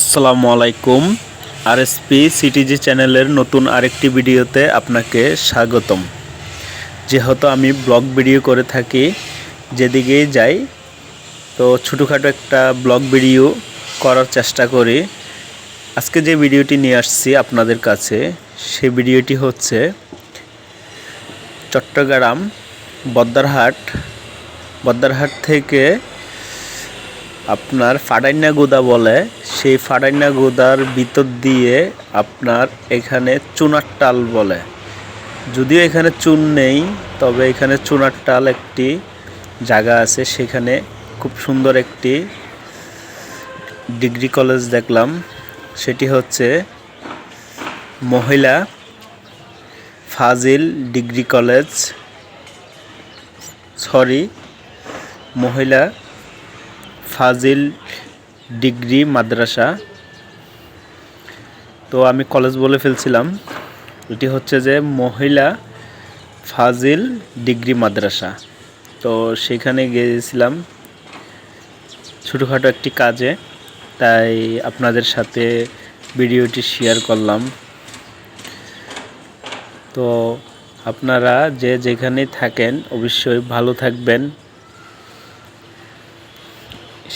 আসসালামু আলাইকুম। RSP CTG চ্যানেলের নতুন আরেকটি ভিডিওতে আপনাকে স্বাগতম। যেহেতু আমি ব্লগ ভিডিও করে থাকি, যেদিকেই যাই তো ছোটোখাটো একটা ব্লগ ভিডিও করার চেষ্টা করি। আজকে যে ভিডিওটি নিয়ে আসছি আপনাদের কাছে, সেই ভিডিওটি হচ্ছে চট্টগ্রাম বদ্দারহাট থেকে আপনার ফাডাইনা গুদা বলে, সেই ফাডাইনা গুদার ভিতর দিয়ে আপনার এখানে চুনার টাল বলে। যদিও এখানে চুন নেই, তবে এখানে চুনার টাল একটি জায়গা আছে। সেখানে খুব সুন্দর একটি ডিগ্রি কলেজ দেখলাম। সেটি হচ্ছে মহিলা ফাজিল ডিগ্রি কলেজ, মহিলা ফাজিল ডিগ্রি মাদ্রাসা। তো আমি কলেজ বলে ফেলছিলাম, এটি হচ্ছে যে মহিলা ফাজিল ডিগ্রি মাদ্রাসা। তো সেখানে গিয়েছিলাম ছোটোখাটো একটি কাজে, তাই আপনাদের সাথে ভিডিওটি শেয়ার করলাম। তো আপনারা যে যেখানেই থাকেন অবশ্যই ভালো থাকবেন,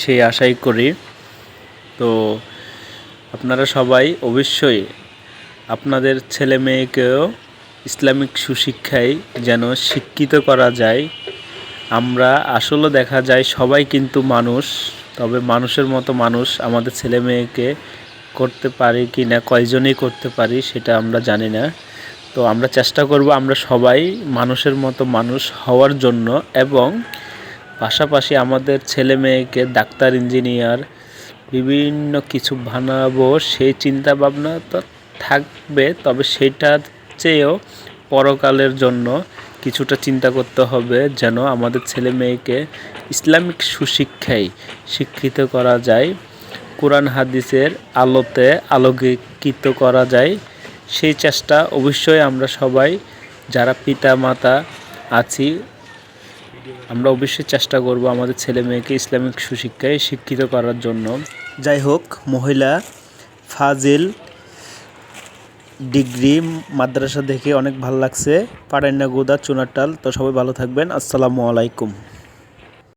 সেই আশাই করি। তো আপনারা সবাই অবশ্যই আপনাদের ছেলে মেয়েকেও ইসলামিক সুশিক্ষায় যেন শিক্ষিত করা যায়। আমরা আসলে দেখা যায় সবাই কিন্তু মানুষ, তবে মানুষের মতো মানুষ আমাদের ছেলে মেয়েকে করতে পারি কি না, কয়জনই করতে পারি সেটা আমরা জানি না। তো আমরা চেষ্টা করব আমরা সবাই মানুষের মতো মানুষ হওয়ার জন্য, এবং পাশাপাশি আমাদের ছেলে মেয়েকে ডাক্তার, ইঞ্জিনিয়ার বিভিন্ন কিছু বানাবো সেই চিন্তা ভাবনা তো থাকবে, তবে সেটার চেয়েও পরকালের জন্য কিছুটা চিন্তা করতে হবে, যেন আমাদের ছেলে মেয়েকে ইসলামিক সুশিক্ষায় শিক্ষিত করা যায়, কোরআন হাদিসের আলোতে আলোকিত করা যায়। সেই চেষ্টা অবশ্যই আমরা সবাই যারা পিতা মাতা আছি, আমরা অবশ্যই চেষ্টা করব আমাদের ছেলে মেয়েকে ইসলামিক সুশিক্ষায় শিক্ষিত করার জন্য। যাই হোক, মহিলা ফাজিল ডিগ্রি মাদ্রাসা দেখে অনেক ভালো লাগছে, ফাডাইনা গুদা চুনারটাল। তো সবাই ভালো থাকবেন। আসসালামু আলাইকুম।